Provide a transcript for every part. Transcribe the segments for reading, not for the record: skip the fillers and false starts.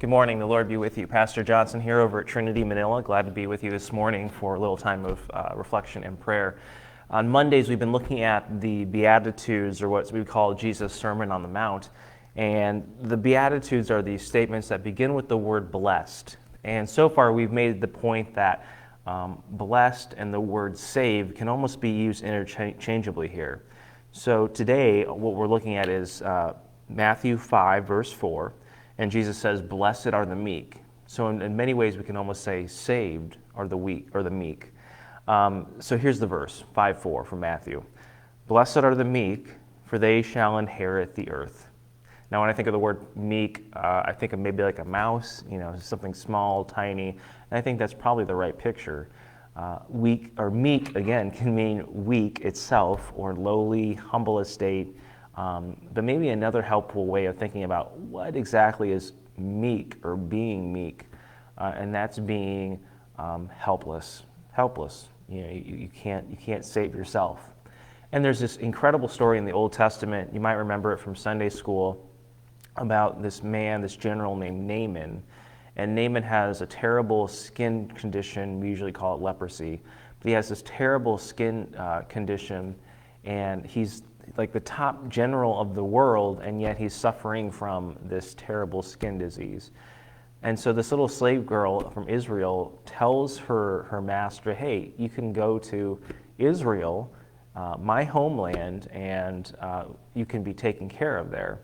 Good morning. The Lord be with you. Pastor Johnson here over at Trinity Manila. Glad to be with you this morning for a little time of reflection and prayer. On Mondays, we've been looking at the Beatitudes, or what we call Jesus' Sermon on the Mount. And the Beatitudes are these statements that begin with the word blessed. And so far, we've made the point that blessed and the word saved can almost be used interchangeably here. So today, what we're looking at is Matthew 5, verse 4. And Jesus says, "Blessed are the meek." So in many ways, we can almost say, "Saved are the weak or the meek." So here's the verse, 5:4 from Matthew. "Blessed are the meek, for they shall inherit the earth." Now, when I think of the word meek, I think of maybe like a mouse, something small, tiny. And I think that's probably the right picture. Weak or meek, again, can mean weak itself or lowly, humble estate. But maybe another helpful way of thinking about what exactly is meek or being meek, and that's being helpless. Helpless. You can't save yourself. And there's this incredible story in the Old Testament. You might remember it from Sunday school about this man, this general named Naaman. And Naaman has a terrible skin condition. We usually call it leprosy. But he has this terrible skin condition, and he's like the top general of the world, and yet he's suffering from this terrible skin disease. And so this little slave girl from Israel tells her master, "Hey, you can go to Israel, my homeland, and you can be taken care of there."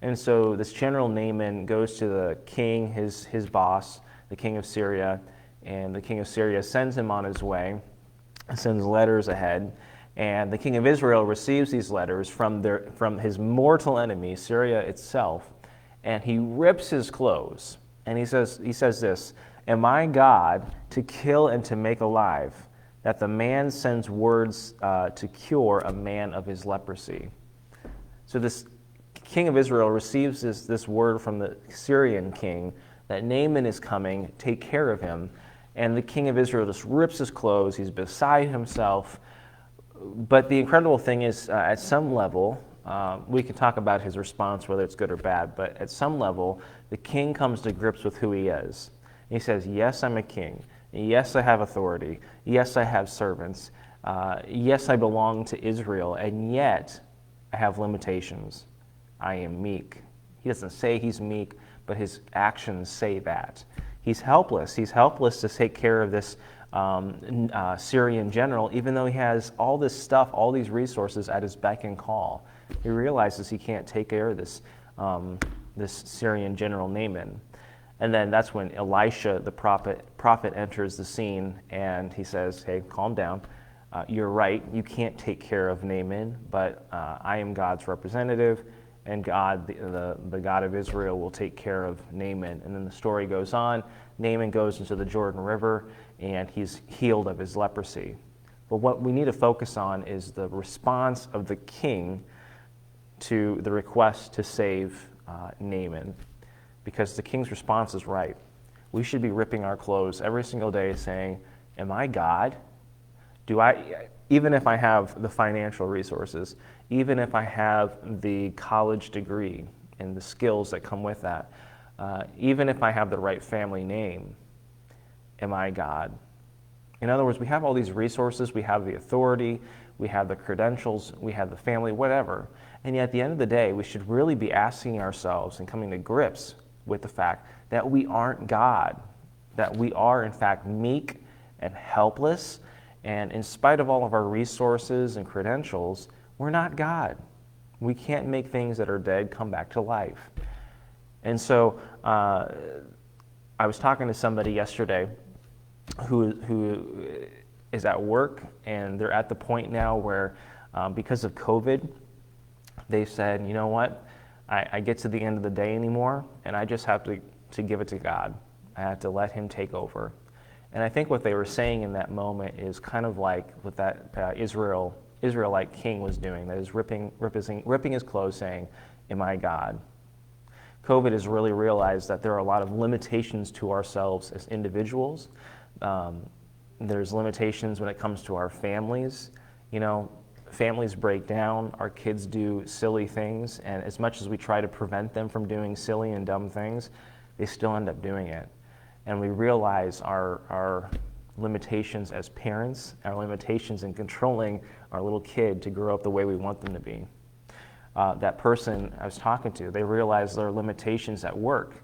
And so this general Naaman goes to the king, his boss, the king of Syria, and the king of Syria sends him on his way, sends letters ahead. And the king of Israel receives these letters from his mortal enemy, Syria itself, and he rips his clothes. And he says this, "Am I God to kill and to make alive, that the man sends words to cure a man of his leprosy?" So this king of Israel receives this word from the Syrian king that Naaman is coming, take care of him. And the king of Israel just rips his clothes. He's beside himself. But the incredible thing is, at some level, we can talk about his response, whether it's good or bad, but at some level, the king comes to grips with who he is. He says, "Yes, I'm a king. Yes, I have authority. Yes, I have servants. Yes, I belong to Israel, and yet I have limitations. I am meek." He doesn't say he's meek, but his actions say that. He's helpless. He's helpless to take care of this Syrian general, even though he has all this stuff, all these resources at his beck and call. He realizes he can't take care of this Syrian general Naaman. And then that's when Elisha, the prophet enters the scene, and he says, "Hey, calm down. You're right. You can't take care of Naaman, but I am God's representative, and God, the God of Israel, will take care of Naaman." And then the story goes on. Naaman goes into the Jordan River, and he's healed of his leprosy. But what we need to focus on is the response of the king to the request to save Naaman, because the king's response is right. We should be ripping our clothes every single day saying, "Am I God? Even if I have the financial resources, even if I have the college degree and the skills that come with that, even if I have the right family name, am I God?" In other words, we have all these resources, we have the authority, we have the credentials, we have the family, whatever. And yet at the end of the day, we should really be asking ourselves and coming to grips with the fact that we aren't God, that we are in fact meek and helpless. And in spite of all of our resources and credentials, we're not God. We can't make things that are dead come back to life. And so I was talking to somebody yesterday who is at work, and they're at the point now where because of COVID, they said, "You know what, I get to the end of the day anymore, and I just have to give it to God. I have to let him take over." And I think what they were saying in that moment is kind of like what that Israelite king was doing, that is ripping his clothes saying, "Am I God?" COVID has really realized that there are a lot of limitations to ourselves as individuals. There's limitations when it comes to our families. Families break down, our kids do silly things, and as much as we try to prevent them from doing silly and dumb things, they still end up doing it. And we realize our limitations as parents, our limitations in controlling our little kid to grow up the way we want them to be. That person I was talking to, they realize their limitations at work.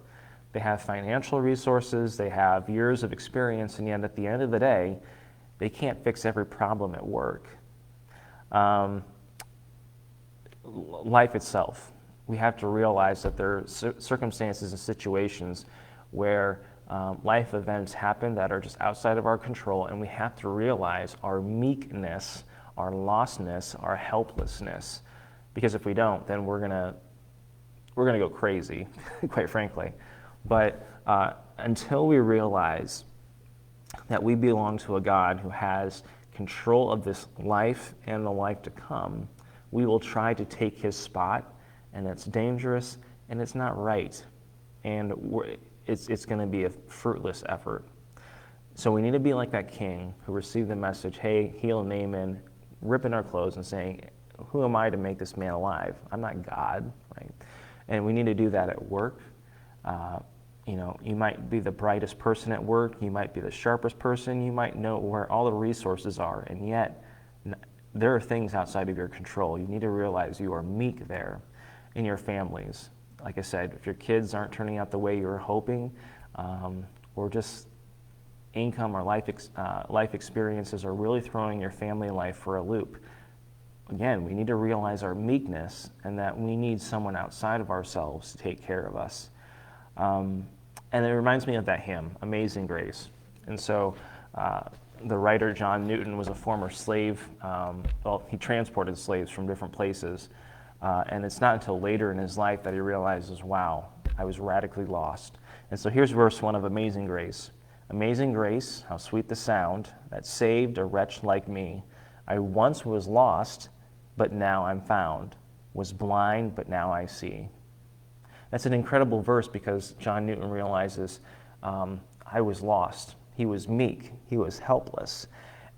They have financial resources, they have years of experience, and yet at the end of the day, they can't fix every problem at work. Life itself, we have to realize that there are circumstances and situations where life events happen that are just outside of our control, and we have to realize our meekness, our lostness, our helplessness. Because if we don't, then we're gonna go crazy, quite frankly. But until we realize that we belong to a God who has control of this life and the life to come, we will try to take his spot, and it's dangerous and it's not right, and it's going to be a fruitless effort. So we need to be like that king who received the message, hey, heal Naaman, ripping our clothes and saying, who am I to make this man alive? I'm not God, right? And we need to do that at work. You might be the brightest person at work, you might be the sharpest person, you might know where all the resources are, and yet there are things outside of your control. You need to realize you are meek there in your families. Like I said, if your kids aren't turning out the way you were hoping, or just income or life experiences are really throwing your family life for a loop, again, we need to realize our meekness and that we need someone outside of ourselves to take care of us. And it reminds me of that hymn, Amazing Grace. And so the writer John Newton was a former slave. He transported slaves from different places. And it's not until later in his life that he realizes, wow, I was radically lost. And so here's verse 1 of Amazing Grace. Amazing grace, how sweet the sound that saved a wretch like me. I once was lost, but now I'm found. Was blind, but now I see. That's an incredible verse because John Newton realizes I was lost. He was meek. He was helpless.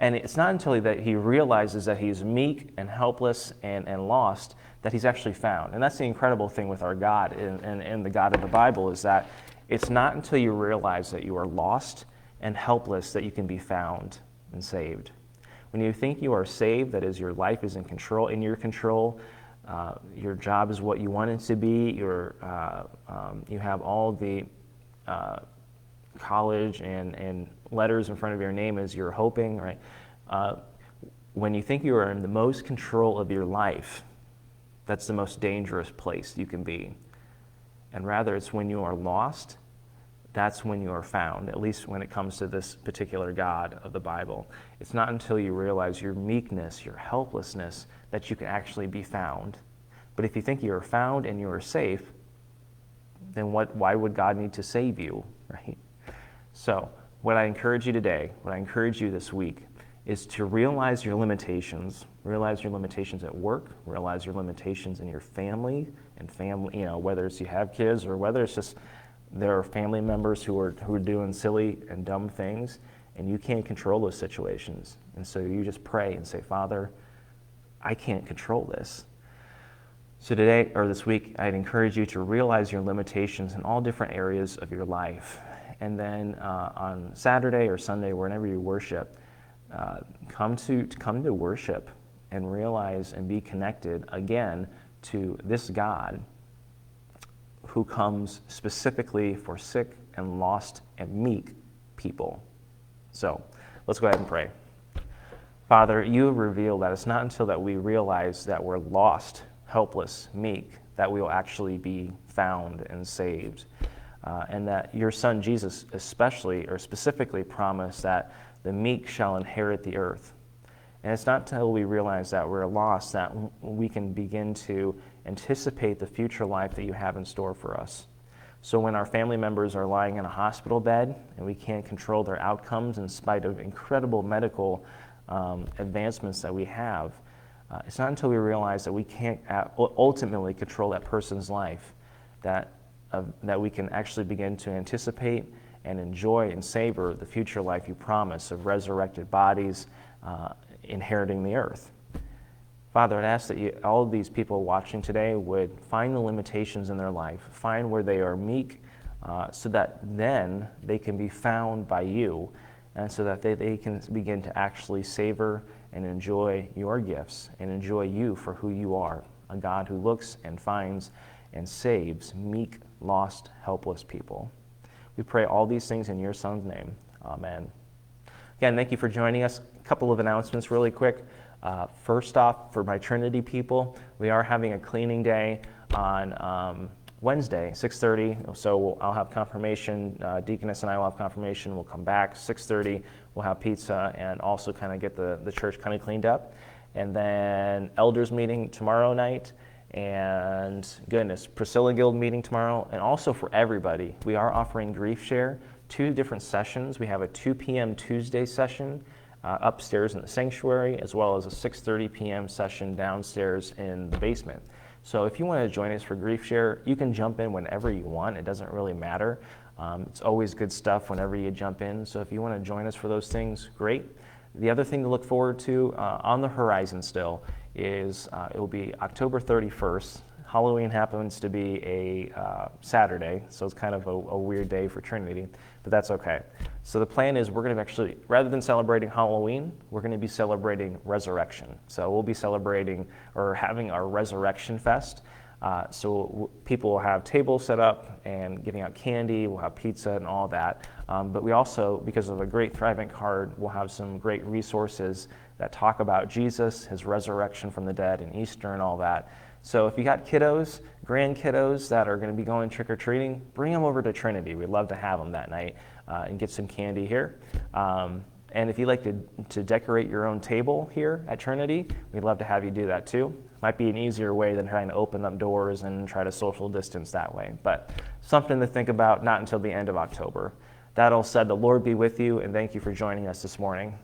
And it's not until that he realizes that he's meek and helpless and lost that he's actually found. And that's the incredible thing with our God and the God of the Bible is that it's not until you realize that you are lost and helpless that you can be found and saved. When you think you are saved, that is, your life is in your control, your job is what you want it to be, you have all the college and letters in front of your name as you're hoping, right? When you think you are in the most control of your life, that's the most dangerous place you can be. And rather, it's when you are lost, that's when you are found, at least when it comes to this particular God of the Bible. It's not until you realize your meekness, your helplessness, that you can actually be found. But if you think you are found and you are safe, then why would God need to save you, right? So what I encourage you today, what I encourage you this week, is to realize your limitations at work, realize your limitations in your family, whether it's you have kids or whether it's just there are family members who are doing silly and dumb things, and you can't control those situations. And so you just pray and say, Father, I can't control this. So today, or this week, I'd encourage you to realize your limitations in all different areas of your life. And then on Saturday or Sunday, whenever you worship, come to worship and realize and be connected again to this God who comes specifically for sick and lost and meek people. So let's go ahead and pray. Father, you have revealed that it's not until that we realize that we're lost, helpless, meek, that we will actually be found and saved. And that your son Jesus specifically promised that the meek shall inherit the earth. And it's not until we realize that we're lost that we can begin to anticipate the future life that you have in store for us. So when our family members are lying in a hospital bed and we can't control their outcomes in spite of incredible medical advancements that we have, it's not until we realize that we can't ultimately control that person's life that we can actually begin to anticipate and enjoy and savor the future life you promise of resurrected bodies inheriting the earth. Father, I'd ask that all of these people watching today would find the limitations in their life, find where they are meek, so that then they can be found by you, and so that they can begin to actually savor and enjoy your gifts and enjoy you for who you are, a God who looks and finds and saves meek, lost, helpless people. We pray all these things in your Son's name. Amen. Again, thank you for joining us. A couple of announcements really quick. First off, for my Trinity people, we are having a cleaning day on Wednesday, 6:30. So I'll have confirmation. Deaconess and I will have confirmation. We'll come back 6:30. We'll have pizza and also kind of get the church kind of cleaned up. And then elders meeting tomorrow night. And goodness, Priscilla Guild meeting tomorrow. And also for everybody, we are offering Grief Share, 2 different sessions. We have a 2 p.m. Tuesday session upstairs in the sanctuary, as well as a 6:30 p.m. session downstairs in the basement. So if you want to join us for Grief Share, you can jump in whenever you want. It doesn't really matter. It's always good stuff whenever you jump in. So if you want to join us for those things, great. The other thing to look forward to on the horizon still is it will be October 31st. Halloween happens to be a Saturday, so it's kind of a weird day for Trinity, but that's okay. So the plan is we're going to actually, rather than celebrating Halloween, we're going to be celebrating Resurrection. So we'll be celebrating or having our Resurrection Fest. So people will have tables set up and giving out candy, we'll have pizza and all that. But we also, because of a great Thrivent card, we'll have some great resources that talk about Jesus, his resurrection from the dead, and Easter and all that. So if you got kiddos, grand kiddos that are going to be going trick-or-treating, bring them over to Trinity. We'd love to have them that night and get some candy here. And if you'd like to decorate your own table here at Trinity, we'd love to have you do that too. Might be an easier way than trying to open up doors and try to social distance that way. But something to think about, not until the end of October. That all said, the Lord be with you, and thank you for joining us this morning.